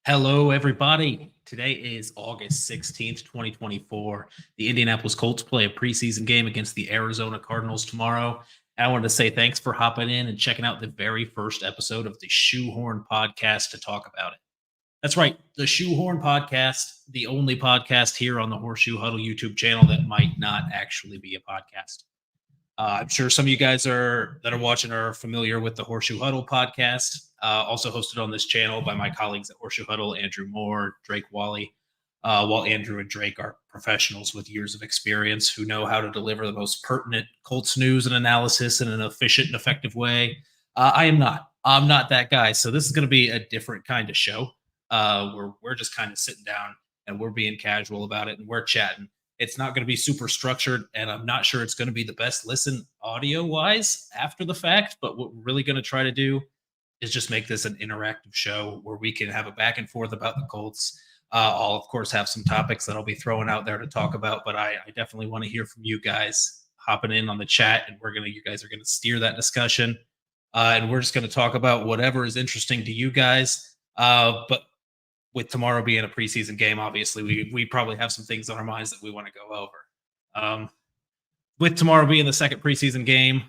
Hello, everybody. Today is August 16th, 2024. The Indianapolis Colts play a preseason game against the Arizona Cardinals tomorrow. And I wanted to say thanks for hopping in and checking out the very first episode of the Shoehorn Podcast to talk about it. That's right, the Shoehorn Podcast, the only podcast here on the Horseshoe Huddle YouTube channel that might not actually be a podcast. I'm sure some of you guys that are watching are familiar with the Horseshoe Huddle podcast, also hosted on this channel by my colleagues at Horseshoe Huddle, Andrew Moore, Drake Wally. While Andrew and Drake are professionals with years of experience who know how to deliver the most pertinent Colts news and analysis in an efficient and effective way, I am not. I'm not that guy. So this is going to be a different kind of show. Where we're just kind of sitting down and we're being casual about it and we're chatting. It's not going to be super structured, and I'm not sure it's going to be the best listen audio wise after the fact. But what we're really going to try to do is just make this an interactive show where we can have a back and forth about the Colts. I'll, of course, have some topics that I'll be throwing out there to talk about, but I definitely want to hear from you guys hopping in on the chat, and you guys are going to steer that discussion. And we're just going to talk about whatever is interesting to you guys. But with tomorrow being a preseason game, obviously we probably have some things on our minds that we want to go over. With tomorrow being the second preseason game,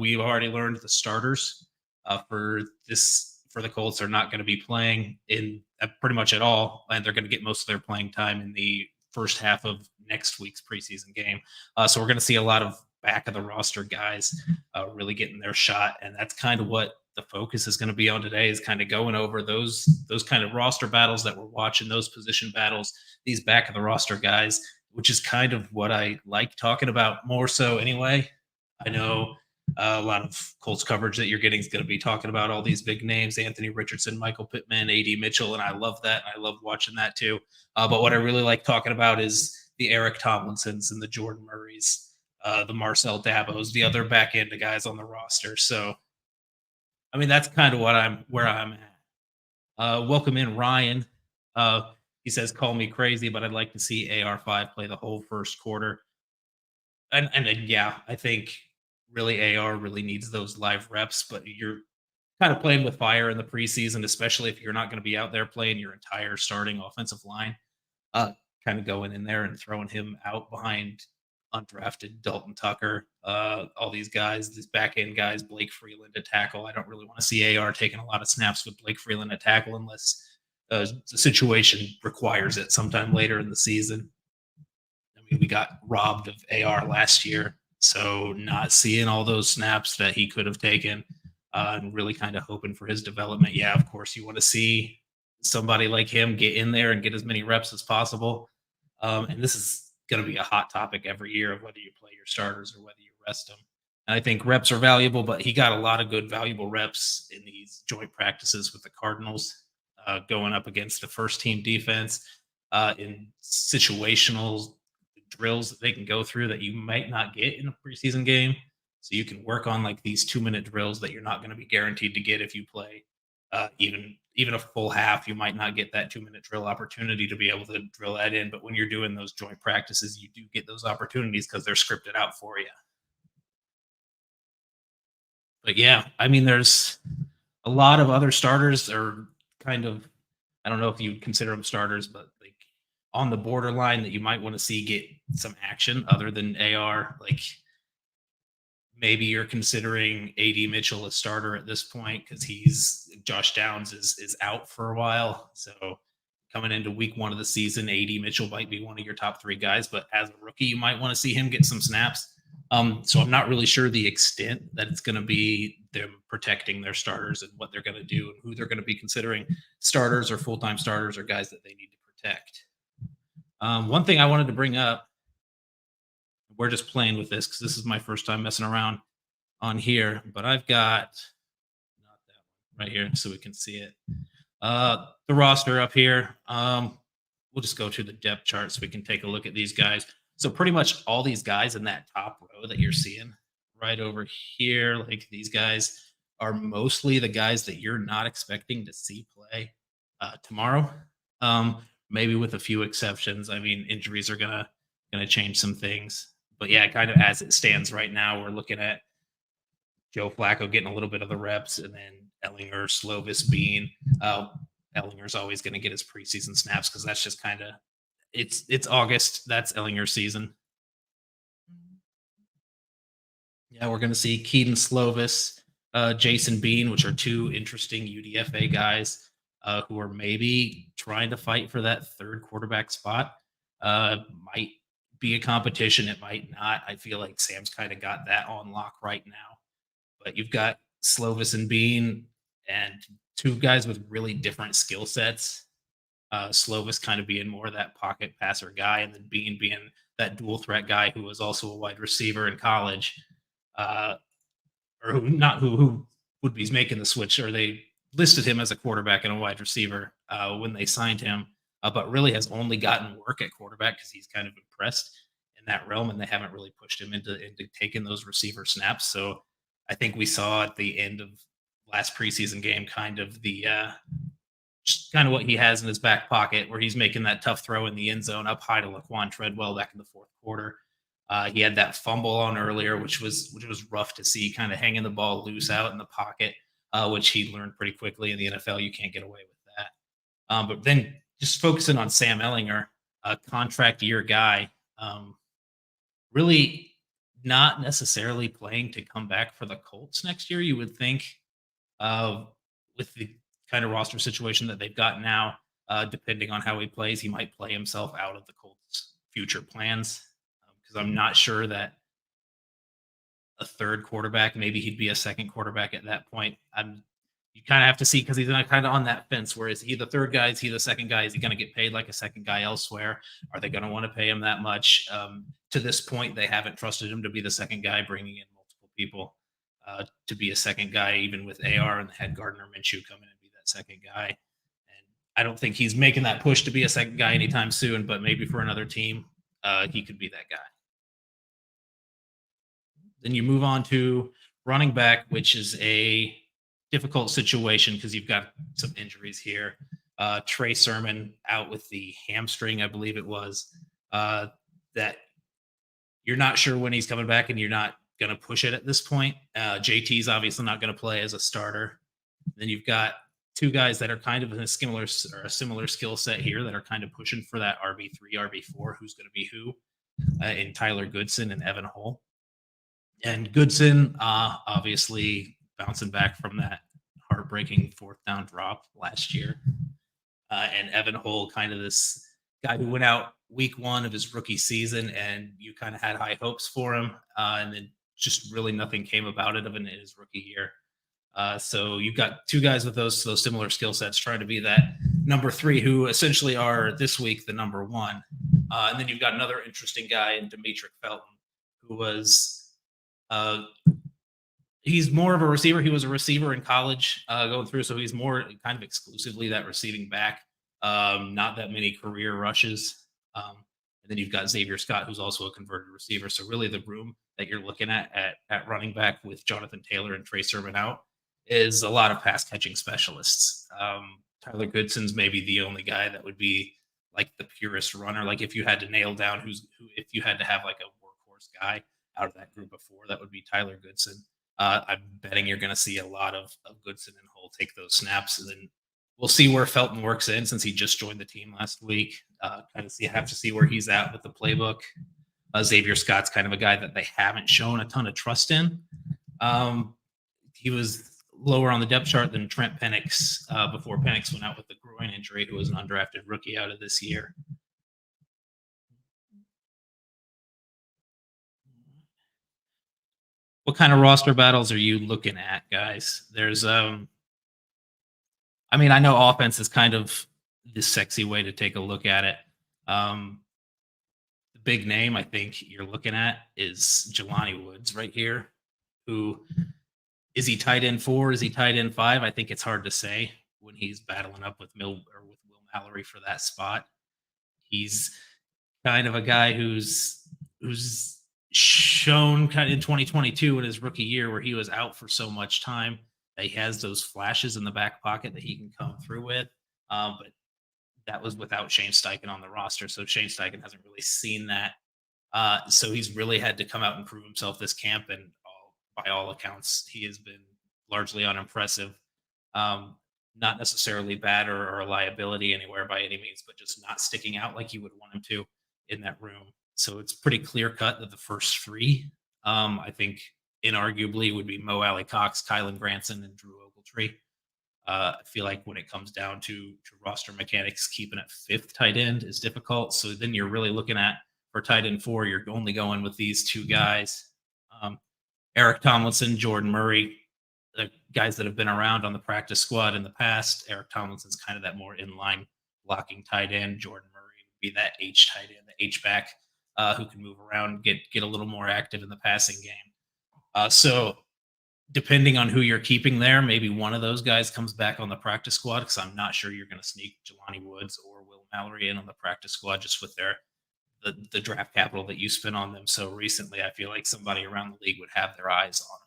we've already learned the starters for the Colts are not going to be playing in pretty much at all, and they're going to get most of their playing time in the first half of next week's preseason game. So we're going to see a lot of back of the roster guys really getting their shot, and that's kind of what the focus is going to be on today, is kind of going over those kind of roster battles that we're watching, those position battles, these back of the roster guys, which is kind of what I like talking about more so anyway. I know a lot of Colts coverage that you're getting is going to be talking about all these big names, Anthony Richardson, Michael Pittman, A.D. Mitchell, and I love that. I love watching that too. But what I really like talking about is the Eric Tomlinsons and the Jordan Murrays, the Marcel Dabos, the other back end guys on the roster. So I mean, that's kind of where I'm at. Welcome in, Ryan. He says, "Call me crazy, but I'd like to see AR5 play the whole first quarter." And yeah, I think really AR really needs those live reps, but you're kind of playing with fire in the preseason, especially if you're not going to be out there playing your entire starting offensive line. Kind of going in there and throwing him out behind undrafted Dalton Tucker, all these guys, these back end guys, Blake Freeland to tackle. I don't really want to see AR taking a lot of snaps with Blake Freeland to tackle unless the situation requires it sometime later in the season. I mean, we got robbed of AR last year, so not seeing all those snaps that he could have taken and really kind of hoping for his development. Yeah, of course, you want to see somebody like him get in there and get as many reps as possible. And this is going to be a hot topic every year of whether you play your starters or whether you rest them. And I think reps are valuable, but he got a lot of good, valuable reps in these joint practices with the Cardinals, going up against the first team defense in situational drills that they can go through that you might not get in a preseason game. So you can work on like these 2-minute drills that you're not going to be guaranteed to get if you play even a full half. You might not get that 2-minute drill opportunity to be able to drill that in. But when you're doing those joint practices, you do get those opportunities because they're scripted out for you. But yeah, I mean, there's a lot of other starters are kind of, I don't know if you would consider them starters, but like on the borderline that you might want to see get some action other than AR. Like maybe you're considering A.D. Mitchell a starter at this point because Josh Downs is out for a while. So coming into week 1 of the season, A.D. Mitchell might be one of your top 3 guys, but as a rookie, you might want to see him get some snaps. So I'm not really sure the extent that it's going to be them protecting their starters and what they're going to do and who they're going to be considering starters or full-time starters or guys that they need to protect. One thing I wanted to bring up, we're just playing with this because this is my first time messing around on here, but I've got not that one right here so we can see it. The roster up here. We'll just go to the depth chart so we can take a look at these guys. So pretty much all these guys in that top row that you're seeing right over here, like these guys are mostly the guys that you're not expecting to see play tomorrow. Maybe with a few exceptions. I mean, injuries are gonna change some things. But yeah, kind of as it stands right now, we're looking at Joe Flacco getting a little bit of the reps, and then Ellinger, Slovis, Bean. Ellinger's always going to get his preseason snaps because that's just kind of it's August. That's Ellinger's season. Yeah, we're going to see Keaton Slovis, Jason Bean, which are two interesting UDFA guys who are maybe trying to fight for that third quarterback spot. Might be a competition. It might not. I feel like Sam's kind of got that on lock right now. But you've got Slovis and Bean and two guys with really different skill sets. Slovis kind of being more that pocket passer guy, and then Bean being that dual threat guy who was also a wide receiver in college. Uh, or who not who would be making the switch, or they listed him as a quarterback and a wide receiver when they signed him, but really has only gotten work at quarterback because he's kind of impressed in that realm, and they haven't really pushed him into taking those receiver snaps. So I think we saw at the end of last preseason game kind of the just kind of what he has in his back pocket, where he's making that tough throw in the end zone up high to Laquan Treadwell back in the fourth quarter. He had that fumble on earlier, which was rough to see, kind of hanging the ball loose out in the pocket, which he learned pretty quickly in the NFL. You can't get away with that. But then just focusing on Sam Ellinger, a contract year guy, really not necessarily playing to come back for the Colts next year. You would think, with the kind of roster situation that they've got now, depending on how he plays, he might play himself out of the Colts' future plans. Because I'm not sure that a third quarterback, maybe he'd be a second quarterback at that point. You kind of have to see, because he's kind of on that fence. Where is he the third guy? Is he the second guy? Is he going to get paid like a second guy elsewhere? Are they going to want to pay him that much? To this point, they haven't trusted him to be the second guy, bringing in multiple people to be a second guy, even with AR and had Gardner Minshew come in and be that second guy. And I don't think he's making that push to be a second guy anytime soon, but maybe for another team, he could be that guy. Then you move on to running back, which is a difficult situation because you've got some injuries here. Trey Sermon out with the hamstring, I believe it was, that you're not sure when he's coming back, and you're not going to push it at this point. JT's obviously not going to play as a starter. Then you've got two guys that are kind of in a similar skill set here that are kind of pushing for that RB3, RB4, who's going to be who, in Tyler Goodson and Evan Hull. And Goodson, obviously bouncing back from that heartbreaking fourth down drop last year. And Evan Hull, kind of this guy who went out week one of his rookie season, and you kind of had high hopes for him. And then just really nothing came about it in his rookie year. So you've got two guys with those similar skill sets trying to be that number three, who essentially are this week the number one. And then you've got another interesting guy in Demetric Felton, who was he's more of a receiver. He was a receiver in college going through, so he's more kind of exclusively that receiving back. Not that many career rushes. And then you've got Xavier Scott, who's also a converted receiver. So really the room that you're looking at running back with Jonathan Taylor and Trey Sermon out is a lot of pass catching specialists. Tyler Goodson's maybe the only guy that would be like the purest runner. Like if you had to nail down if you had to have like a workhorse guy out of that group of four, that would be Tyler Goodson. I'm betting you're going to see a lot of Goodson and Hull take those snaps, and then we'll see where Felton works in, since he just joined the team last week. Have to see where he's at with the playbook. Xavier Scott's kind of a guy that they haven't shown a ton of trust in. He was lower on the depth chart than Trent Penix before Penix went out with the groin injury, who was an undrafted rookie out of this year. What kind of roster battles are you looking at, guys? There's I know offense is kind of the sexy way to take a look at it. The big name I think you're looking at is Jelani Woods right here. Who is he tight end 4? Is he tight end 5? I think it's hard to say when he's battling up with Will Mallory for that spot. He's kind of a guy who's shown kind of in 2022 in his rookie year, where he was out for so much time, that he has those flashes in the back pocket that he can come through with. But that was without Shane Steichen on the roster. So Shane Steichen hasn't really seen that. So he's really had to come out and prove himself this camp. And by all accounts, he has been largely unimpressive. not necessarily bad or a liability anywhere by any means, but just not sticking out like you would want him to in that room. So it's pretty clear cut that the first three, I think, inarguably would be Mo Alley Cox, Kylan Granson, and Drew Ogletree. I feel like when it comes down to roster mechanics, keeping it fifth tight end is difficult. So then you're really looking at for tight end four, you're only going with these two guys, um, Eric Tomlinson, Jordan Murray, the guys that have been around on the practice squad in the past. Eric Tomlinson's kind of that more inline blocking tight end. Jordan Murray would be that H tight end, the H back, who can move around, get a little more active in the passing game. So depending on who you're keeping there, maybe one of those guys comes back on the practice squad because I'm not sure you're going to sneak Jelani Woods or Will Mallory in on the practice squad just with the draft capital that you spent on them so recently. I feel like somebody around the league would have their eyes on them.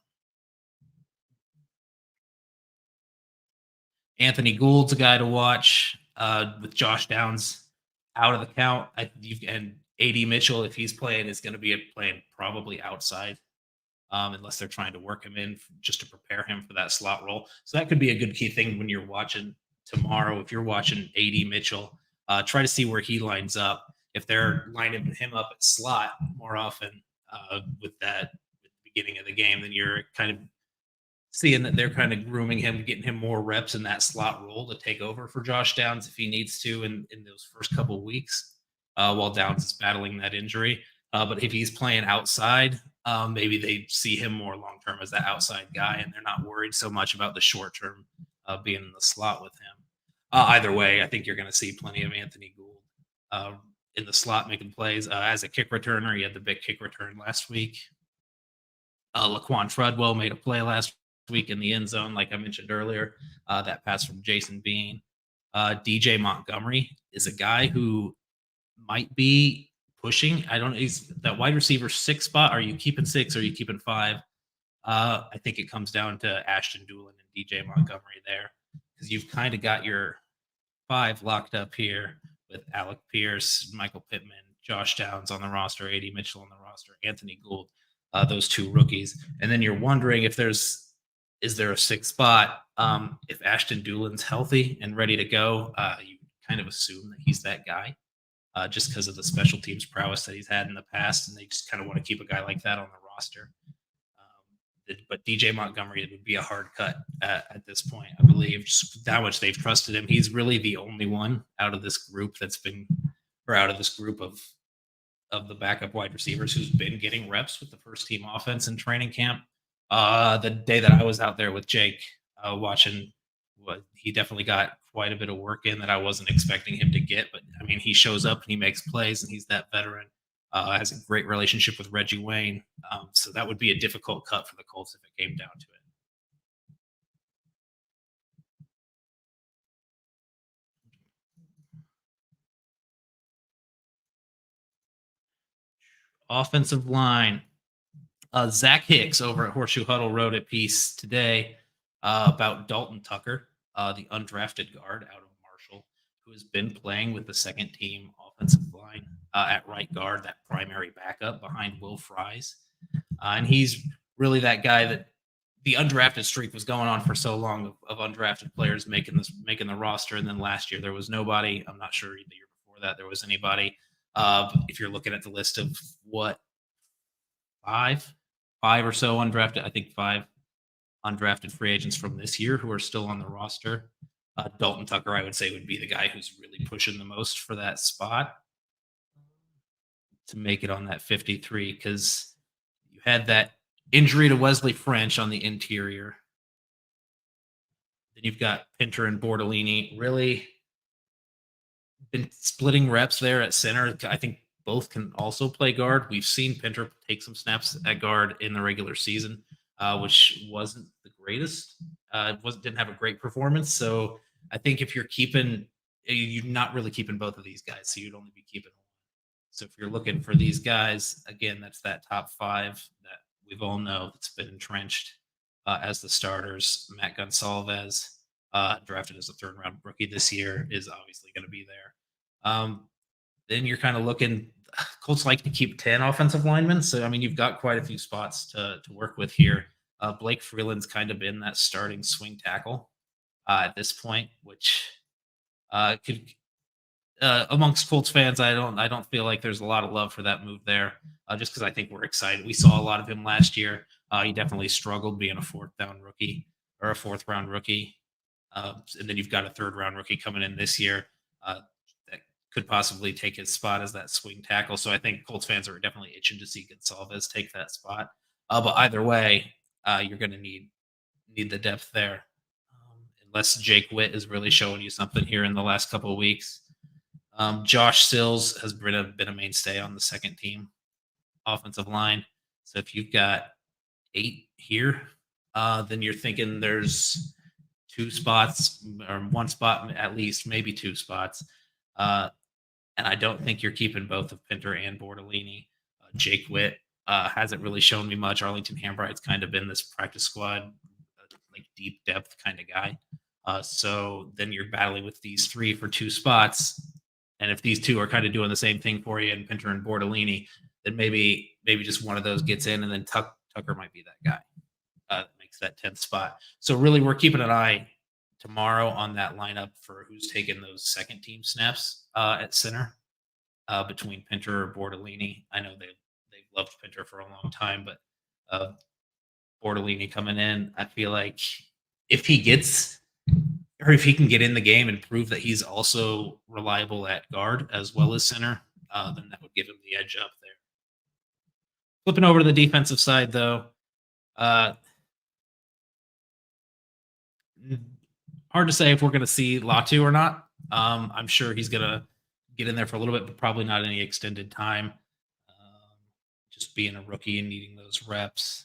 Anthony Gould's a guy to watch with Josh Downs out of the count. And AD Mitchell, if he's playing, is going to be playing probably outside. Unless they're trying to work him in just to prepare him for that slot role. So that could be a good key thing when you're watching tomorrow. If you're watching AD Mitchell, try to see where he lines up. If they're lining him up at slot more often with the beginning of the game, then you're kind of seeing that they're kind of grooming him, getting him more reps in that slot role to take over for Josh Downs if he needs to in those first couple of weeks while Downs is battling that injury. But if he's playing outside, maybe they see him more long term as that outside guy, and they're not worried so much about the short term being in the slot with him. Either way, I think you're going to see plenty of Anthony Gould in the slot making plays. As a kick returner, he had the big kick return last week. Laquan Treadwell made a play last week in the end zone, like I mentioned earlier. That pass from Jason Bean. DJ Montgomery is a guy who might be pushing. I don't know. He's that wide receiver 6 spot. Are you keeping 6 or are you keeping 5? I think it comes down to Ashton Doolin and DJ Montgomery there because you've kind of got your 5 locked up here with Alec Pierce, Michael Pittman, Josh Downs on the roster, AD Mitchell on the roster, Anthony Gould, those 2 rookies. And then you're wondering if is there a 6th spot? If Ashton Doolin's healthy and ready to go, you kind of assume that he's that guy. Just because of the special teams prowess that he's had in the past, and they just kind of want to keep a guy like that on the roster. But DJ Montgomery, it would be a hard cut at this point, I believe, just how much they've trusted him. He's really the only one out of this group out of this group of the backup wide receivers who's been getting reps with the first team offense in training camp. The day that I was out there with Jake watching, he definitely got quite a bit of work in that I wasn't expecting him to get. But I mean, he shows up and he makes plays, and he's that veteran. Has a great relationship with Reggie Wayne. So that would be a difficult cut for the Colts if it came down to it. Offensive line. Zach Hicks over at Horseshoe Huddle wrote a piece today about Dalton Tucker, the undrafted guard out of Marshall, who has been playing with the second team offensive line at right guard, that primary backup behind Will Fries. And he's really that guy that the undrafted streak was going on for so long of undrafted players making the roster. And then last year there was nobody. I'm not sure the year before that there was anybody. If you're looking at the list of what, five or so undrafted, I think 5 undrafted free agents from this year who are still on the roster. Dalton Tucker, I would say, would be the guy who's really pushing the most for that spot to make it on that 53, because you had that injury to Wesley French on the interior. Then you've got Pinter and Bordolini really been splitting reps there at center. I think both can also play guard. We've seen Pinter take some snaps at guard in the regular season, which wasn't the greatest. Didn't have a great performance. So I think if you're not really keeping both of these guys, so you'd only be keeping one. So if you're looking for these guys, again, that's that top 5 that we've all know that's been entrenched as the starters. Matt Gonsalves, drafted as a 3rd-round rookie this year, is obviously going to be there. Then you're kind of looking. Colts like to keep 10 offensive linemen, so I mean you've got quite a few spots to work with here. Blake Freeland's kind of been that starting swing tackle at this point, which could amongst Colts fans, I don't feel like there's a lot of love for that move there. Just because I think we're excited. We saw a lot of him last year. He definitely struggled being a fourth round rookie. And then you've got a third round rookie coming in this year that could possibly take his spot as that swing tackle. So I think Colts fans are definitely itching to see Gonsalves take that spot. But either way, you're going to need the depth there, unless Jake Witt is really showing you something here in the last couple of weeks. Josh Sills has been a mainstay on the second team offensive line. So if you've got 8 here, then you're thinking there's 2 spots or 1 spot at least, maybe 2 spots. And I don't think you're keeping both of Pinter and Bortolini. Jake Witt hasn't really shown me much. Arlington Hambright's kind of been this practice squad, like deep depth kind of guy. So then you're battling with these 3 for 2 spots. And if these 2 are kind of doing the same thing for you, and Pinter and Bortolini, then maybe just one of those gets in, and then Tucker might be that guy that makes that 10th spot. So really, we're keeping an eye tomorrow on that lineup for who's taking those second team snaps at center between Pinter or Bortolini. I know they've loved Pinter for a long time, but Bortolini coming in, I feel like if he can get in the game and prove that he's also reliable at guard as well as center, then that would give him the edge up there. Flipping over to the defensive side, though, hard to say if we're going to see Latu or not. I'm sure he's going to get in there for a little bit, but probably not any extended time. Just being a rookie and needing those reps.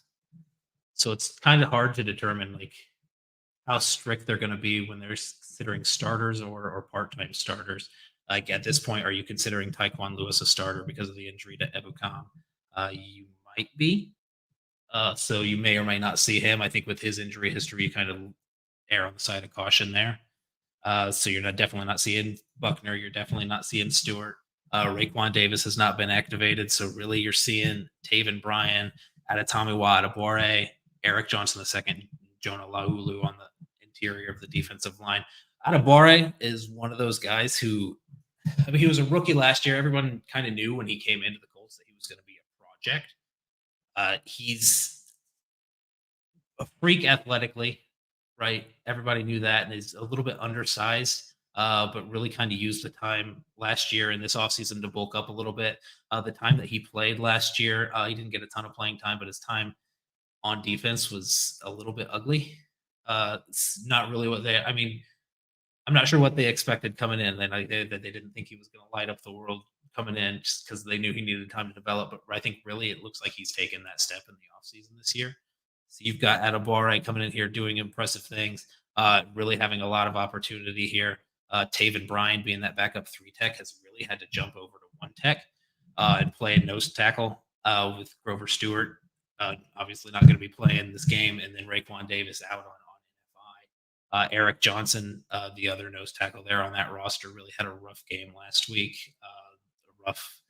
So it's kind of hard to determine like how strict they're going to be when they're considering starters or part-time starters. Like at this point, are you considering Tyquan Lewis a starter because of the injury to Ebukam? You might be. So you may or may not see him. I think with his injury history, you kind of err on the side of caution there. So you're definitely not seeing Buckner. You're definitely not seeing Stewart. Raekwon Davis has not been activated. So really you're seeing Taven Bryan, Adetomiwa Adebawore, Eric Johnson II, Jonah Laulu on the interior of the defensive line. Adebawore is one of those guys who, he was a rookie last year. Everyone kind of knew when he came into the Colts that he was going to be a project. He's a freak athletically, right? Everybody knew that, and is a little bit undersized, but really kind of used the time last year and this offseason to bulk up a little bit. The time that he played last year, he didn't get a ton of playing time, but his time on defense was a little bit ugly. It's not really I'm not sure what they expected coming in. They didn't think he was going to light up the world coming in just because they knew he needed time to develop. But I think really it looks like he's taken that step in the offseason this year. So you've got Adebawore coming in here doing impressive things, really having a lot of opportunity here. Taven Bryan being that backup 3 tech has really had to jump over to 1 tech and play nose tackle with Grover Stewart. Obviously not going to be playing this game, and then Raekwon Davis out on NFI. Eric Johnson, the other nose tackle there on that roster, really had a rough game last week. A rough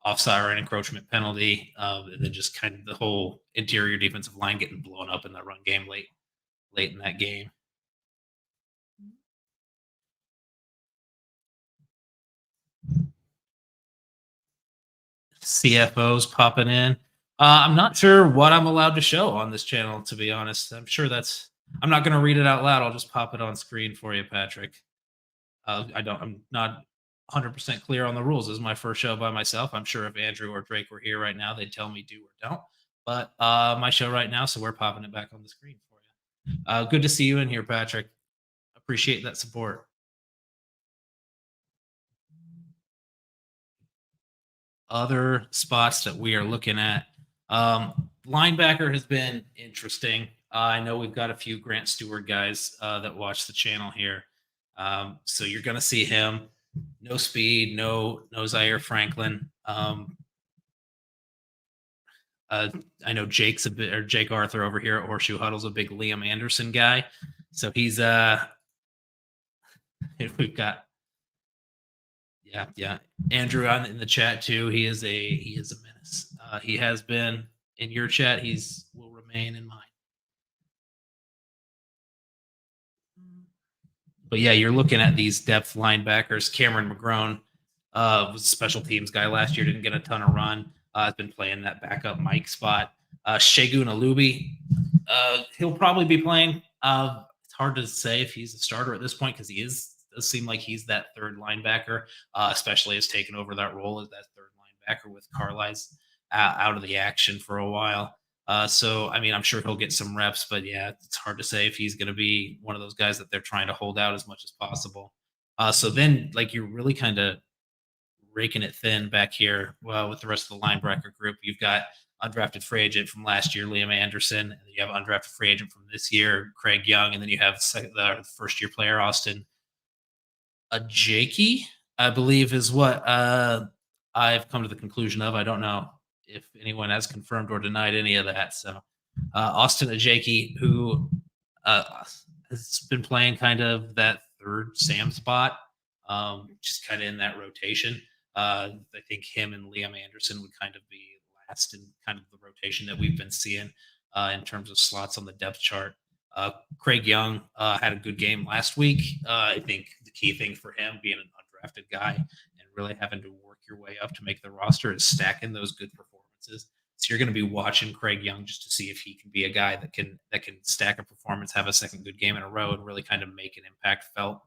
offside or an encroachment penalty, and then just kind of the whole interior defensive line getting blown up in the run game late in that game. CFOs popping in. I'm not sure what I'm allowed to show on this channel, to be honest. I'm not going to read it out loud. I'll just pop it on screen for you, Patrick. I'm not 100% clear on the rules. This is my first show by myself. I'm sure if Andrew or Drake were here right now, they'd tell me do or don't. But my show right now, so we're popping it back on the screen for you. Good to see you in here, Patrick. Appreciate that support. Other spots that we are looking at. Linebacker has been interesting. I know we've got a few Grant Stewart guys that watch the channel here. So you're going to see him. No speed, no Zaire Franklin. I know Jake Arthur over here at Horseshoe Huddle's a big Liam Anderson guy. So he's we've got Andrew on in the chat too. He is a menace. He has been in your chat. Will remain in mine. But yeah, you're looking at these depth linebackers. Cameron McGrone was a special teams guy last year, didn't get a ton of run. Has been playing that backup Mike spot. Shagun Alubi, he'll probably be playing. It's hard to say if he's a starter at this point because he does seem like he's that third linebacker, especially has taken over that role as that third linebacker with Carlisle's out of the action for a while. So, I mean, I'm sure he'll get some reps, but yeah, it's hard to say if he's going to be one of those guys that they're trying to hold out as much as possible. So then, like, you're really kind of raking it thin back here with the rest of the linebacker group. You've got undrafted free agent from last year, Liam Anderson, and then you have undrafted free agent from this year, Craig Young, and then you have the first year player, Austin Jakey, I believe is what I've come to the conclusion of. I don't know if anyone has confirmed or denied any of that. So Austin Ajaki, who has been playing kind of that third Sam spot, just kind of in that rotation. I think him and Liam Anderson would kind of be last in kind of the rotation that we've been seeing in terms of slots on the depth chart. Craig Young had a good game last week. I think the key thing for him being an undrafted guy and really having to work your way up to make the roster is stacking those good performances. So you're going to be watching Craig Young just to see if he can be a guy that can stack a performance, have a second good game in a row, and really kind of make an impact felt.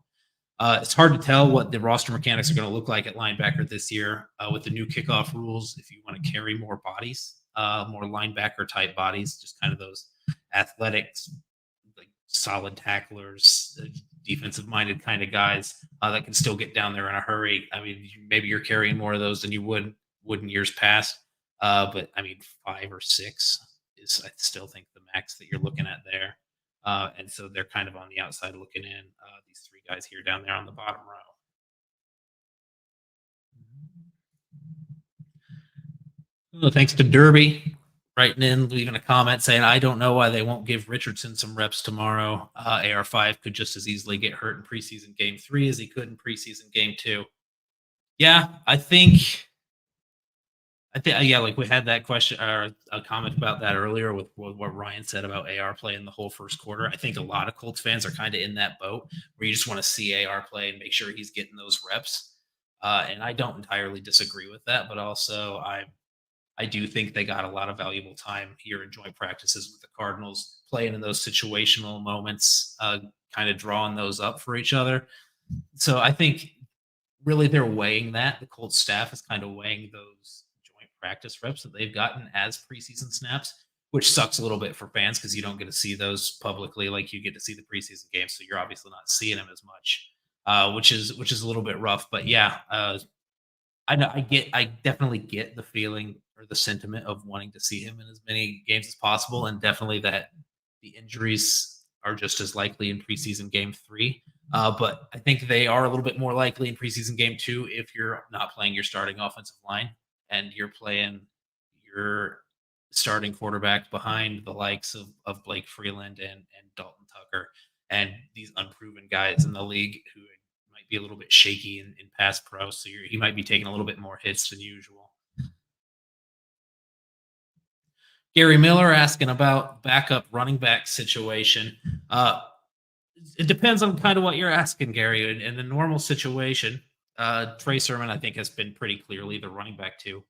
It's hard to tell what the roster mechanics are going to look like at linebacker this year with the new kickoff rules. If you want to carry more bodies, more linebacker type bodies, just kind of those athletics, like solid tacklers, defensive minded kind of guys that can still get down there in a hurry. I mean, maybe you're carrying more of those than you would in years past. But I mean, 5 or 6 is, I still think, the max that you're looking at there. And so they're kind of on the outside looking in, these 3 guys here down there on the bottom row. Well, thanks to Derby writing in, leaving a comment saying, I don't know why they won't give Richardson some reps tomorrow. AR5 could just as easily get hurt in preseason game 3 as he could in preseason game 2. Yeah, I think, yeah, like we had that question or a comment about that earlier with what Ryan said about AR playing the whole first quarter. I think a lot of Colts fans are kind of in that boat where you just want to see AR play and make sure he's getting those reps. And I don't entirely disagree with that, but also I do think they got a lot of valuable time here in joint practices with the Cardinals, playing in those situational moments, kind of drawing those up for each other. So I think really they're weighing that. The Colts staff is kind of weighing those joint practice reps that they've gotten as preseason snaps, which sucks a little bit for fans because you don't get to see those publicly like you get to see the preseason games. So you're obviously not seeing them as much, which is a little bit rough. But yeah, I know I definitely get the feeling or the sentiment of wanting to see him in as many games as possible, and definitely that the injuries are just as likely in preseason game 3. But I think they are a little bit more likely in preseason game 2 if you're not playing your starting offensive line and you're playing your starting quarterback behind the likes of Blake Freeland and Dalton Tucker and these unproven guys in the league who might be a little bit shaky in pass pro. So he might be taking a little bit more hits than usual. Gary Miller asking about backup running back situation. It depends on kind of what you're asking, Gary. In the normal situation, Trey Sermon, I think, has been pretty clearly the running back too.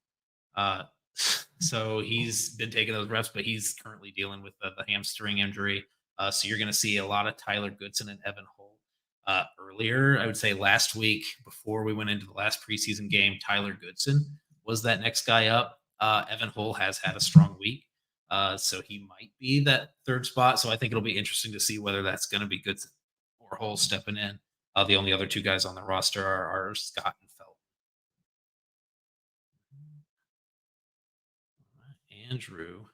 So he's been taking those reps, but he's currently dealing with the hamstring injury. So you're going to see a lot of Tyler Goodson and Evan Hull. Earlier, I would say last week, before we went into the last preseason game, Tyler Goodson was that next guy up. Evan Hull has had a strong week. So he might be that third spot. So I think it'll be interesting to see whether that's going to be Goodson or Hull stepping in. The only other 2 guys on the roster are Scott and Felt. Andrew,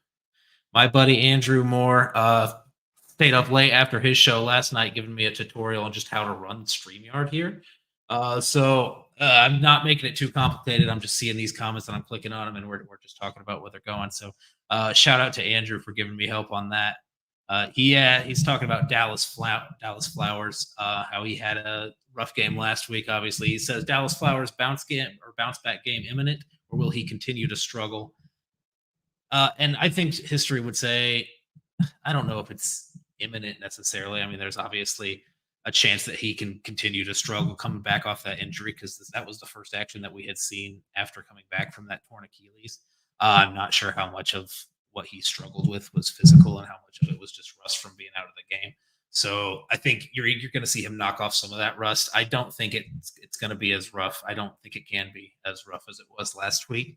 my buddy Andrew Moore, stayed up late after his show last night, giving me a tutorial on just how to run StreamYard here. So I'm not making it too complicated. I'm just seeing these comments and I'm clicking on them, and we're just talking about where they're going. So shout out to Andrew for giving me help on that. He's talking about Dallas Flowers, how he had a rough game last week. Obviously, he says Dallas Flowers bounce back game imminent, or will he continue to struggle? And I think history would say, I don't know if it's imminent necessarily. I mean, there's obviously a chance that he can continue to struggle coming back off that injury because that was the first action that we had seen after coming back from that torn Achilles. I'm not sure how much of what he struggled with was physical and how much of it was just rust from being out of the game. So I think you're going to see him knock off some of that rust. I don't think it's going to be as rough. I don't think it can be as rough as it was last week.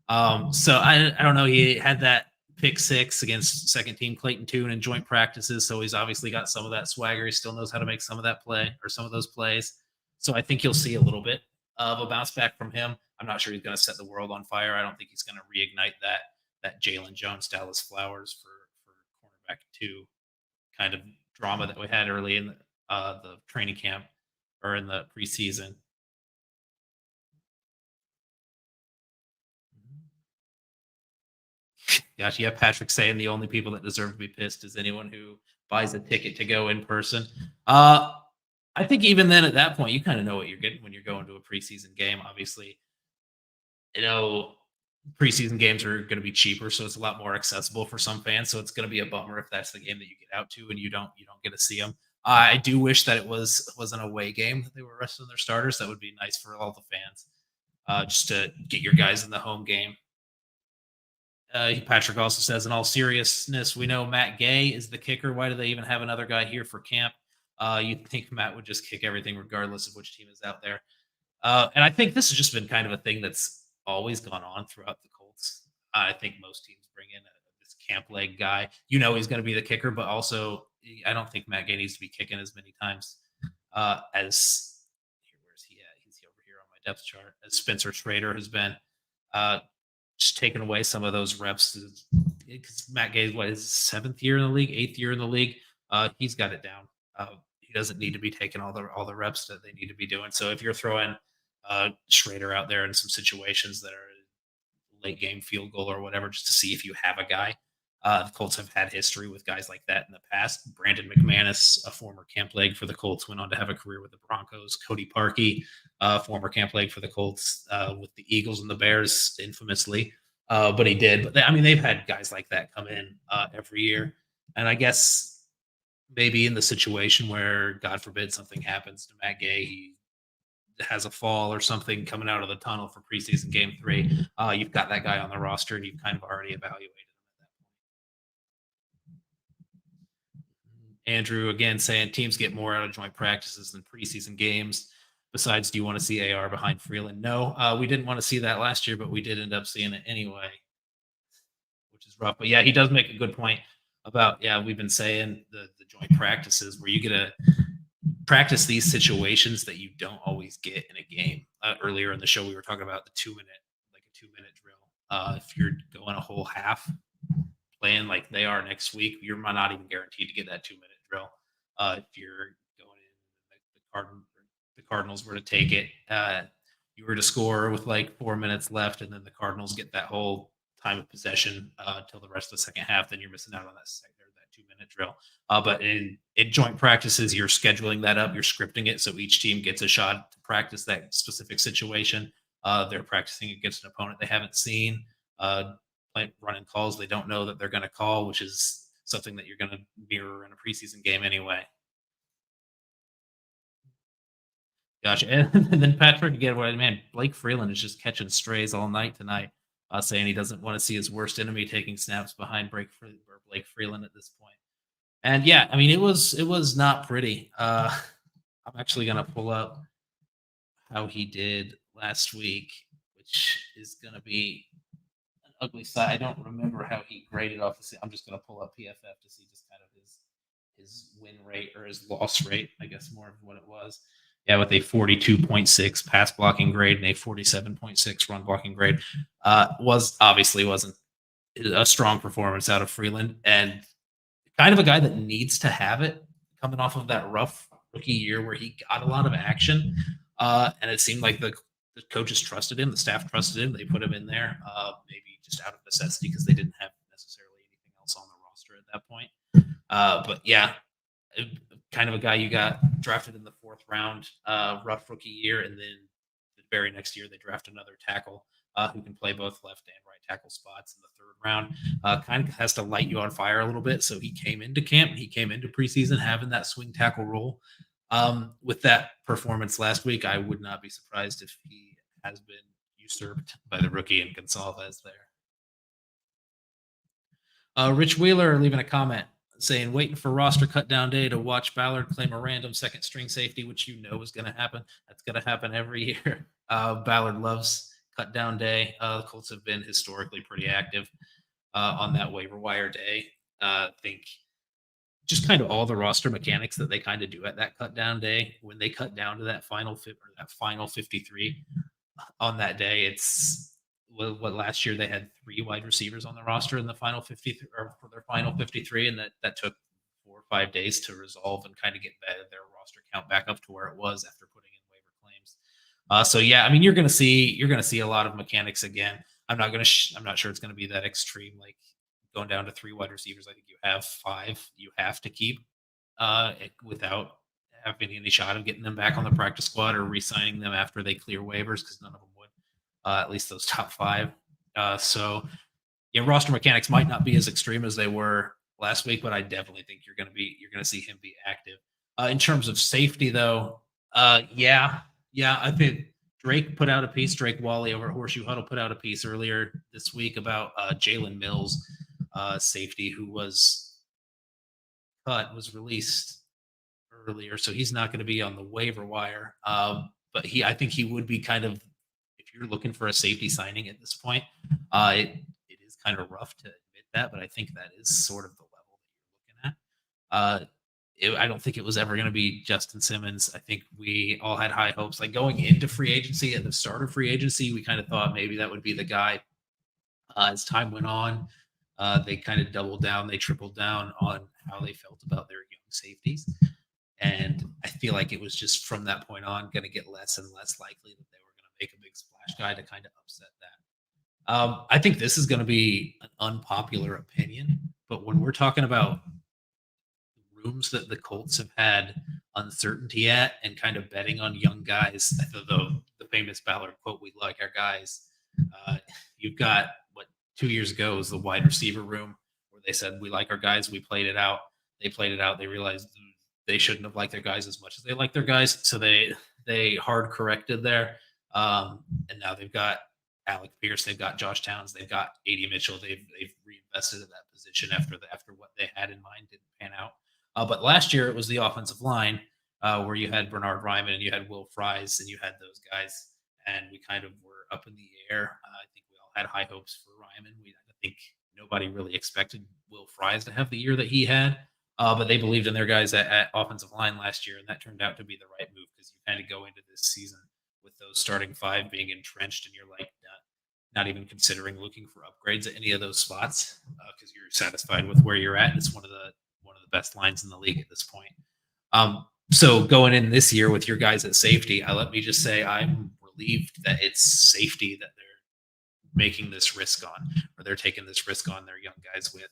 So I don't know. He had that pick six against second team Clayton Tune in joint practices. So he's obviously got some of that swagger. He still knows how to make some of that play or some of those plays. So I think you'll see a little bit of a bounce back from him. I'm not sure he's going to set the world on fire. I don't think he's going to reignite that Jalen Jones, Dallas Flowers for cornerback 2 kind of drama that we had early in the training camp or in the preseason. Gosh, yeah, Patrick saying the only people that deserve to be pissed is anyone who buys a ticket to go in person. I think even then at that point, you kind of know what you're getting when you're going to a preseason game. Obviously, you know, preseason games are going to be cheaper, so it's a lot more accessible for some fans. So it's going to be a bummer if that's the game that you get out to and you don't get to see them. I do wish that it was an away game that they were resting their starters. That would be nice for all the fans, just to get your guys in the home game. Patrick also says, in all seriousness, we know Matt Gay is the kicker. Why do they even have another guy here for camp? You'd think Matt would just kick everything regardless of which team is out there. And I think this has just been kind of a thing that's always gone on throughout the Colts. I think most teams bring in this camp leg guy. You know he's going to be the kicker, but also I don't think Matt Gay needs to be kicking as many times as where's he at? He's over here on my depth chart. As Spencer Schrader has been. Just taking away some of those reps because Matt Gay, his 7th year in the league, 8th year in the league. He's got it down. He doesn't need to be taking all the reps that they need to be doing. So if you're throwing Schrader out there in some situations that are late game field goal or whatever, just to see if you have a guy, the Colts have had history with guys like that in the past. Brandon McManus, a former camp leg for the Colts, went on to have a career with the Broncos. Cody Parkey, former camp leg for the Colts with the Eagles and the Bears, infamously. But he did. But they've had guys like that come in every year. And I guess maybe in the situation where, God forbid, something happens to Matt Gay, he has a fall or something coming out of the tunnel for preseason game 3, you've got that guy on the roster and you've kind of already evaluated him at that point. Andrew again saying teams get more out of joint practices than preseason games. Besides, do you want to see AR behind Freeland? No, we didn't want to see that last year, but we did end up seeing it anyway, which is rough. But yeah, he does make a good point about, we've been saying the joint practices where you get to practice these situations that you don't always get in a game. Earlier in the show, we were talking about the 2-minute drill. If you're going a whole half playing like they are next week, you're not even guaranteed to get that 2-minute drill. If you're going in the Cardinals were to take it, you were to score with like 4 minutes left, and then the Cardinals get that whole time of possession till the rest of the second half, then you're missing out on that 2-minute drill. But in joint practices, you're scheduling that up, you're scripting it, so each team gets a shot to practice that specific situation. They're practicing against an opponent they haven't seen, running calls they don't know that they're going to call, which is something that you're going to mirror in a preseason game anyway. Gotcha. And then Patrick again, man, Blake Freeland is just catching strays all night tonight, saying he doesn't want to see his worst enemy taking snaps behind Blake Freeland at this point. And yeah, it was not pretty. I'm actually going to pull up how he did last week, which is going to be an ugly sight. I don't remember how he graded off. I'm just going to pull up PFF to see just kind of his win rate or his loss rate, I guess more of what it was. Yeah, with a 42.6 pass blocking grade and a 47.6 run blocking grade, wasn't a strong performance out of Freeland, and kind of a guy that needs to have it coming off of that rough rookie year where he got a lot of action, and it seemed like the coaches trusted him, the staff trusted him, they put him in there, maybe just out of necessity because they didn't have necessarily anything else on the roster at that point. But yeah, kind of a guy you got drafted in the 4th round, rough rookie year, and then the very next year they draft another tackle who can play both left and right tackle spots in the 3rd round. Kind of has to light you on fire a little bit. So he came into camp, he came into preseason having that swing tackle role. With that performance last week, I would not be surprised if he has been usurped by the rookie and Gonsalves there. Rich Wheeler leaving a comment saying, waiting for roster cut down day to watch Ballard claim a random second string safety, which you know is going to happen. That's going to happen every year. Ballard loves cut down day. The Colts have been historically pretty active on that waiver wire day. I think just kind of all the roster mechanics that they kind of do at that cut down day when they cut down to that final 53 on that day. It's what last year they had 3 wide receivers on the roster in the final 50 or for their final 53, and that took 4 or 5 days to resolve and kind of get their roster count back up to where it was after putting in waiver claims. So yeah, I mean you're gonna see a lot of mechanics again. I'm not sure it's gonna be that extreme, like going down to 3 wide receivers. I think you have 5 you have to keep without having any shot of getting them back on the practice squad or re-signing them after they clear waivers, because none of them would. At least those top 5. So yeah, roster mechanics might not be as extreme as they were last week, but I definitely think you're going to see him be active. In terms of safety, though, yeah, I think Drake Wally over at Horseshoe Huddle put out a piece earlier this week about Jalen Mills, safety, who was released earlier, so he's not going to be on the waiver wire. But I think he would be kind of, if you're looking for a safety signing at this point, it is kind of rough to admit that, but I think that is sort of the level that you're looking at. I don't think it was ever going to be Justin Simmons. I think we all had high hopes. Like going into free agency, at the start of free agency, we kind of thought maybe that would be the guy. As time went on, they kind of doubled down, they tripled down on how they felt about their young safeties. And I feel like it was just from that point on going to get less and less likely that they were going to make a big splash guy to kind of upset that. I think this is going to be an unpopular opinion, but when we're talking about rooms that the Colts have had uncertainty at and kind of betting on young guys, the famous Ballard quote, "We like our guys." You've got what 2 years ago was the wide receiver room where they said, "We like our guys." We played it out. They played it out. They realized they shouldn't have liked their guys as much as they like their guys, so they hard corrected there. And now they've got Alec Pierce, they've got Josh Towns, they've got A.D. Mitchell. They've reinvested in that position after what they had in mind didn't pan out. But last year it was the offensive line where you had Bernard Ryman and you had Will Fries and you had those guys, and we kind of were up in the air. I think we all had high hopes for Ryman. I think nobody really expected Will Fries to have the year that he had. But they believed in their guys at offensive line last year, and that turned out to be the right move, because you kind of go into this season with those starting 5 being entrenched, and you're like not even considering looking for upgrades at any of those spots, because you're satisfied with where you're at. And it's one of the best lines in the league at this point. So going in this year with your guys at safety, let me just say I'm relieved that it's safety that they're making this risk on, or they're taking this risk on their young guys with,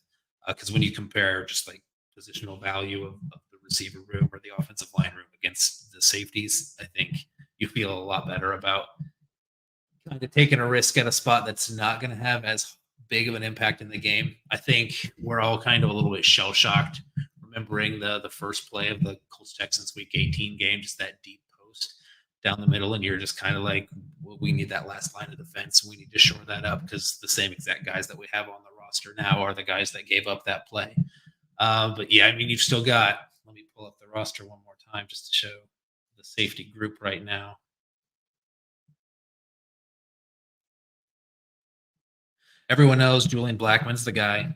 because when you compare just like positional value of the receiver room or the offensive line room against the safeties, I think you feel a lot better about kind of taking a risk at a spot that's not going to have as big of an impact in the game. I think we're all kind of a little bit shell shocked remembering the first play of the Colts Texans Week 18 game, just that deep post down the middle, and you're just kind of like, well, we need that last line of defense. We need to shore that up, because the same exact guys that we have on the roster now are the guys that gave up that play. But yeah, I mean, you've still got, let me pull up the roster one more time just to show the safety group right now. Everyone knows Julian Blackmon's the guy.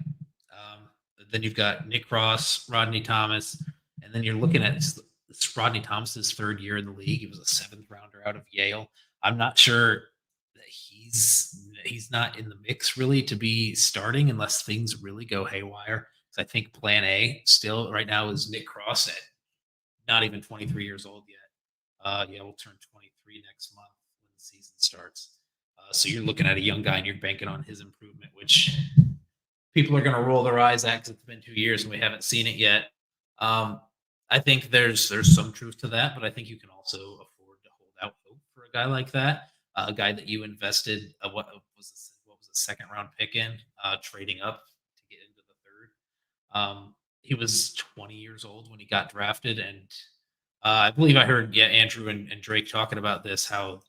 Then you've got Nick Cross, Rodney Thomas, and then you're looking at Rodney Thomas's 3rd year in the league. He was a 7th rounder out of Yale. I'm not sure that he's not in the mix really to be starting unless things really go haywire. I think plan A still right now is Nick Cross at not even 23 years old yet. Yeah, we'll turn 23 next month when the season starts. So you're looking at a young guy and you're banking on his improvement, which people are going to roll their eyes at because it's been 2 years and we haven't seen it yet. I think there's some truth to that, but I think you can also afford to hold out hope for a guy like that, a guy that you invested what was a 2nd round pick in, trading up to get into the 3rd. He was 20 years old when he got drafted, and I believe I heard, Andrew and Drake talking about this, how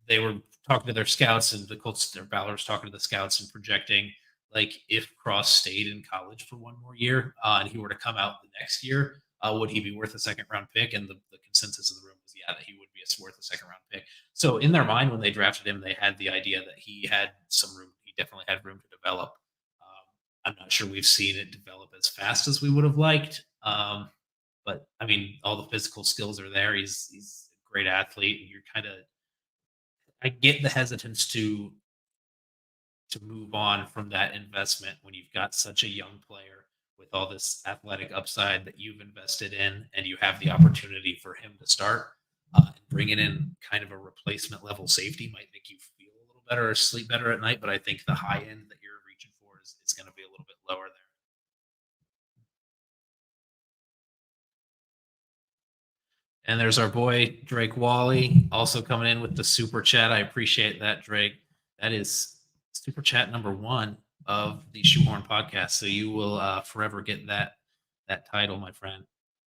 they were talking to their scouts, and the Colts, their Ballard was talking to the scouts and projecting, like, if Cross stayed in college for one more year, and he were to come out the next year, would he be worth a second round pick? And the consensus of the room was, yeah, that he would be worth a second round pick. So in their mind, when they drafted him, they had the idea that he had some room. He definitely had room to develop. I'm not sure we've seen it develop as fast as we would have liked. But I mean, all the physical skills are there. He's a great athlete, and you're kind of, I get the hesitance to move on from that investment when you've got such a young player with all this athletic upside that you've invested in, and you have the opportunity for him to start. Bringing in kind of a replacement level safety might make you feel a little better or sleep better at night, but I think the high end that you're reaching for is going to be a little bit lower there. And there's our boy Drake Wally also coming in with the super chat. I appreciate that, Drake. That is super chat number one of the Shoehorn Podcast. So you will forever get that title, my friend.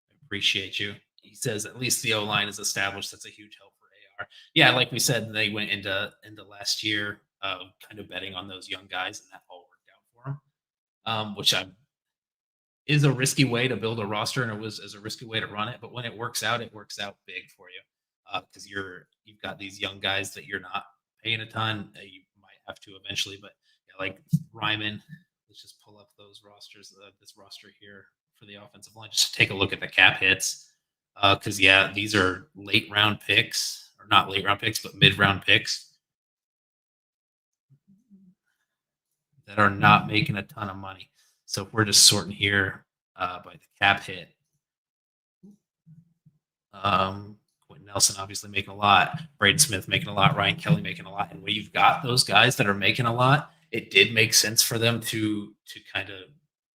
I appreciate you. He says at least the O line is established. That's a huge help for AR. Yeah, like we said, they went into last year kind of betting on those young guys, and that all worked out for them. Which is a risky way to build a roster, and it was as a risky way to run it. But when it works out big for you because you've got these young guys that you're not paying a ton. You might have to eventually, but yeah, like Ryman. Let's just pull up those rosters. This roster here for the offensive line. Just take a look at the cap hits because these are late round picks, or not late round picks, but mid round picks that are not making a ton of money. So if we're just sorting here by the cap hit, Quentin Nelson obviously making a lot, Braden Smith making a lot, Ryan Kelly making a lot, and when you've got those guys that are making a lot, it did make sense for them to kind of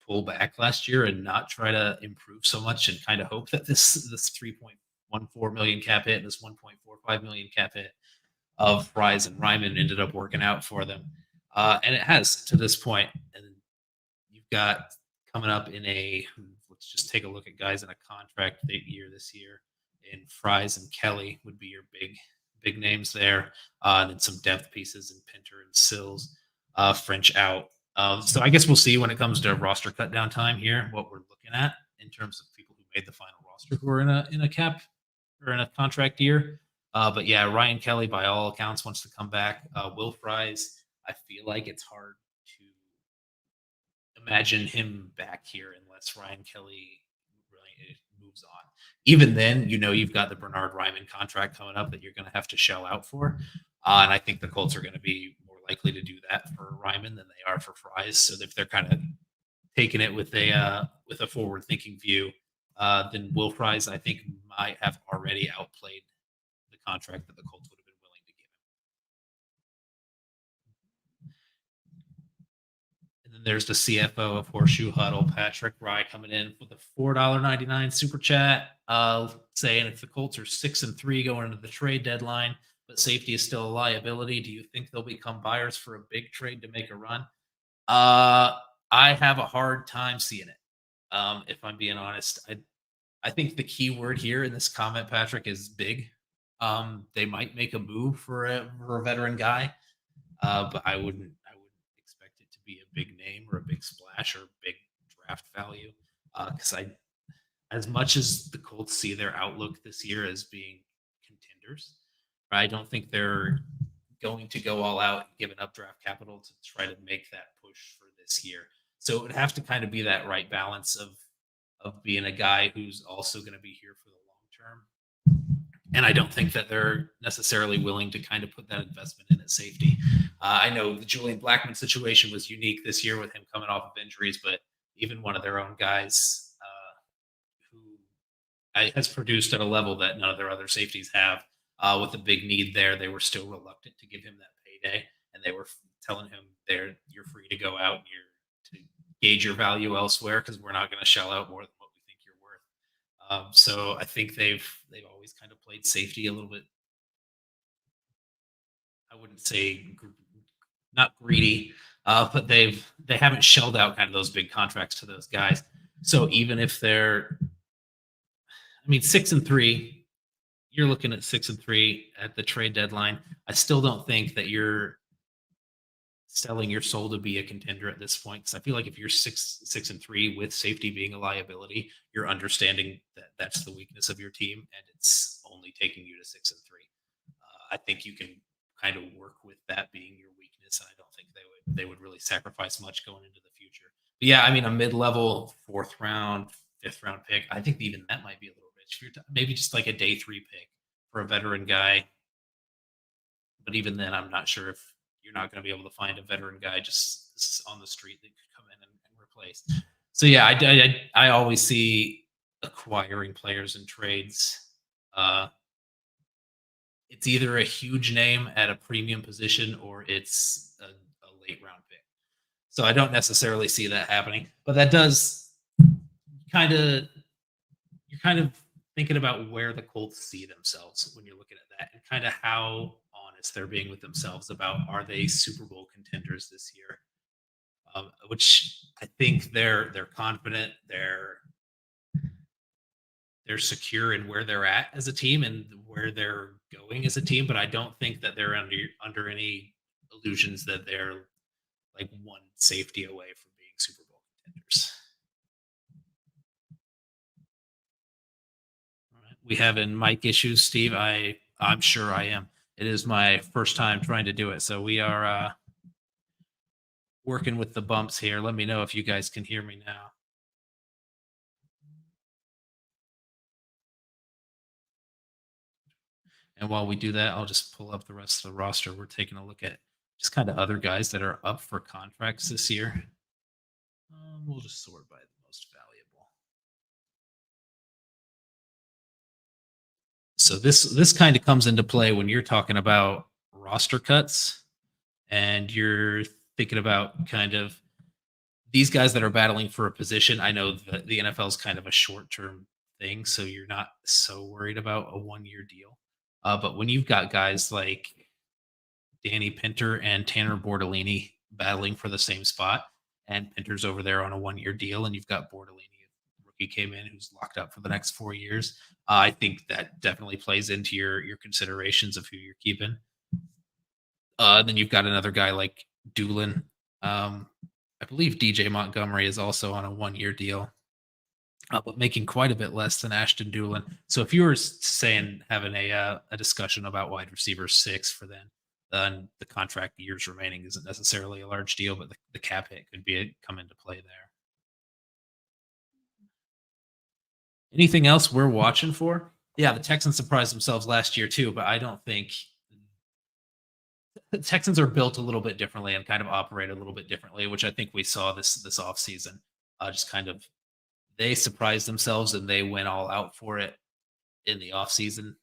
pull back last year and not try to improve so much, and kind of hope that this 3.14 million cap hit and this 1.45 million cap hit of Fries and Ryman ended up working out for them, and it has to this point. And you've got coming up let's just take a look at guys in a contract year this year. And Fries and Kelly would be your big names there. And then some depth pieces in Pinter and Sills, French out. So I guess we'll see when it comes to roster cut down time here, what we're looking at in terms of people who made the final roster who are in a cap or in a contract year. But yeah, Ryan Kelly, by all accounts, wants to come back. Will Fries, I feel like it's hard to imagine him back here unless Ryan Kelly really moves on. Even then, you've got the Bernard Ryman contract coming up that you're going to have to shell out for. And I think the Colts are going to be more likely to do that for Ryman than they are for Fries. So if they're kind of taking it with a forward-thinking view, then Will Fries, I think, might have already outplayed the contract that the Colts would have been willing to give him. And then there's the CFO of Horseshoe Huddle, Patrick Rye, coming in with a $4.99 super chat, saying if the Colts are 6-3 going into the trade deadline, but safety is still a liability, do you think they'll become buyers for a big trade to make a run? I have a hard time seeing it. If I'm being honest, I think the key word here in this comment, Patrick, is big. They might make a move for a veteran guy, but I wouldn't expect it to be a big name or a big splash or big draft value. Because as much as the Colts see their outlook this year as being contenders, I don't think they're going to go all out giving up draft capital to try to make that push for this year. So it would have to kind of be that right balance of being a guy who's also going to be here for the long term. And I don't think that they're necessarily willing to kind of put that investment in at safety. I know the Julian Blackmon situation was unique this year with him coming off of injuries, but even one of their own guys who has produced at a level that none of their other safeties have, with a big need there, they were still reluctant to give him that payday, and they were telling him, "You're free to go out and to gauge your value elsewhere because we're not going to shell out more than what we think you're worth." So I think they've always kind of played safety a little bit. I wouldn't say not greedy, but they haven't shelled out kind of those big contracts to those guys. So even if they're, I mean, 6-3. You're looking at 6-3 at the trade deadline. I still don't think that you're selling your soul to be a contender at this point. Because I feel like if you're 6-3 with safety being a liability, you're understanding that that's the weakness of your team, and it's only taking you to 6-3. I think you can kind of work with that being your weakness. I don't think they would really sacrifice much going into the future. But yeah, I mean, a mid-level fourth round, fifth round pick. I think even that might be a little rich. If you're maybe just like a day 3 pick for a veteran guy. But even then, I'm not sure if you're not going to be able to find a veteran guy just on the street that could come in and replace. So yeah, I always see acquiring players in trades. Uh, it's either a huge name at a premium position or it's a late round pick. So I don't necessarily see that happening, but that does kind of you're kind of thinking about where the Colts see themselves when you're looking at that and kind of how honest they're being with themselves about are they Super Bowl contenders this year? Which I think they're confident, they're secure in where they're at as a team and where they're going as a team, but I don't think that they're under any illusions that they're like one safety away from being Super Bowl contenders. All right. We having mic issues, Steve. I'm sure I am. It is my first time trying to do it, so we are working with the bumps here. Let me know if you guys can hear me now. And while we do that, I'll just pull up the rest of the roster. We're taking a look at just kind of other guys that are up for contracts this year. We'll just sort by the most valuable. So this kind of comes into play when you're talking about roster cuts and you're thinking about kind of these guys that are battling for a position. I know that the NFL is kind of a short-term thing, so you're not so worried about a one-year deal. But when you've got guys like Danny Pinter and Tanner Bordellini battling for the same spot, and Pinter's over there on a one-year deal, and you've got Bordellini, rookie came in who's locked up for the next 4 years. I think that definitely plays into your considerations of who you're keeping. Then you've got another guy like Doolin. I believe DJ Montgomery is also on a one-year deal, but making quite a bit less than Ashton Doolin. So if you were saying having a discussion about wide receiver 6 for then the contract years remaining isn't necessarily a large deal, but the cap hit could come into play there. Anything else we're watching for? Yeah, the Texans surprised themselves last year too, but I don't think the Texans are built a little bit differently and kind of operate a little bit differently, which I think we saw this offseason. Just kind of they surprised themselves and they went all out for it in the offseason,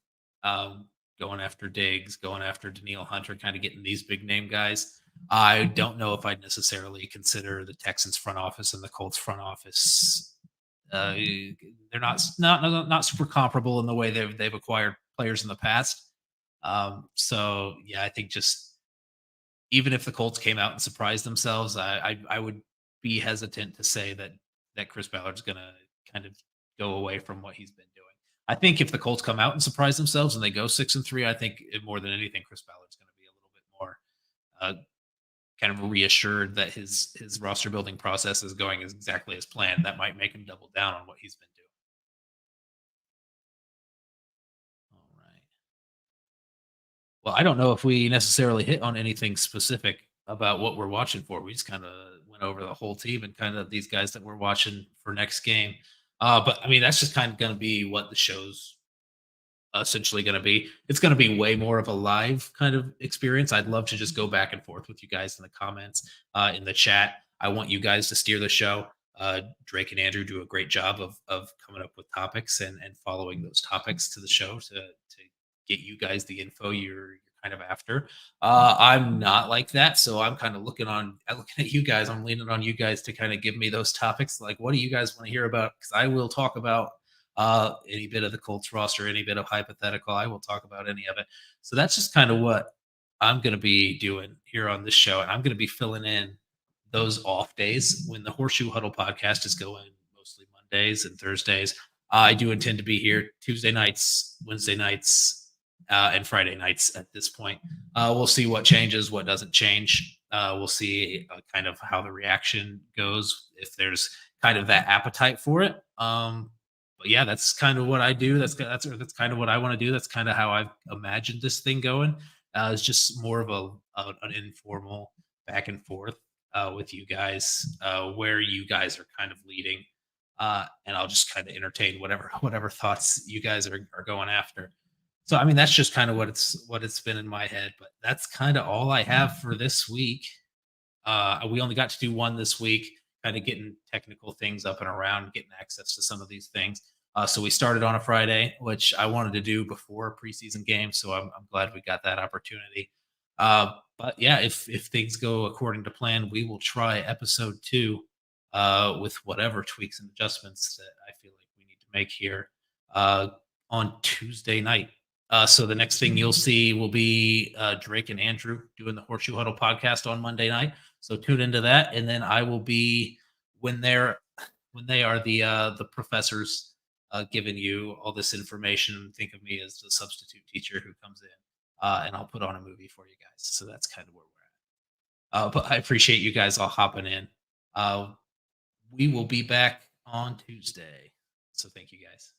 going after Diggs, going after Danielle Hunter, kind of getting these big name guys. I don't know if I'd necessarily consider the Texans front office and the Colts front office. They're not super comparable in the way they've acquired players in the past. So yeah, I think just even if the Colts came out and surprised themselves, I would be hesitant to say that Chris Ballard's going to kind of go away from what he's been doing. I think if the Colts come out and surprise themselves and they go 6-3, I think more than anything, Chris Ballard's going to be a little bit more kind of reassured that his roster building process is going exactly as planned. That might make him double down on what he's been doing. All right. Well, I don't know if we necessarily hit on anything specific about what we're watching for. We just kind of went over the whole team and kind of these guys that we're watching for next game. But I mean, that's just kind of going to be what the show's essentially going to be. It's going to be way more of a live kind of experience. I'd love to just go back and forth with you guys in the comments, in the chat. I want you guys to steer the show. Drake and Andrew do a great job of coming up with topics and following those topics to the show to get you guys the info you're kind of after. I'm not like that, so I'm kind of looking at you guys. I'm leaning on you guys to kind of give me those topics. Like, what do you guys want to hear about? Because I will talk about any bit of the Colts roster, any bit of hypothetical. I will talk about any of it. So that's just kind of what I'm going to be doing here on this show. And I'm going to be filling in those off days when the Horseshoe Huddle podcast is going mostly Mondays and Thursdays. I do intend to be here Tuesday nights, Wednesday nights, and Friday nights at this point. We'll see what changes, what doesn't change. We'll see kind of how the reaction goes, if there's kind of that appetite for it. But yeah, that's kind of what I do. That's kind of what I want to do. That's kind of how I've imagined this thing going. It's just more of an informal back and forth with you guys, where you guys are kind of leading, and I'll just kind of entertain whatever thoughts you guys are going after. So I mean, that's just kind of what it's been in my head. But that's kind of all I have for this week. We only got to do one this week, kind of getting technical things up and around, getting access to some of these things. So we started on a Friday, which I wanted to do before a preseason game. So I'm glad we got that opportunity. But yeah, if things go according to plan, we will try episode 2 with whatever tweaks and adjustments that I feel like we need to make here uh, on Tuesday night. So the next thing you'll see will be Drake and Andrew doing the Horseshoe Huddle podcast on Monday night. So tune into that, and then I will be when they're when they are the professors giving you all this information. Think of me as the substitute teacher who comes in, and I'll put on a movie for you guys. So that's kind of where we're at. But I appreciate you guys all hopping in. We will be back on Tuesday. So thank you guys.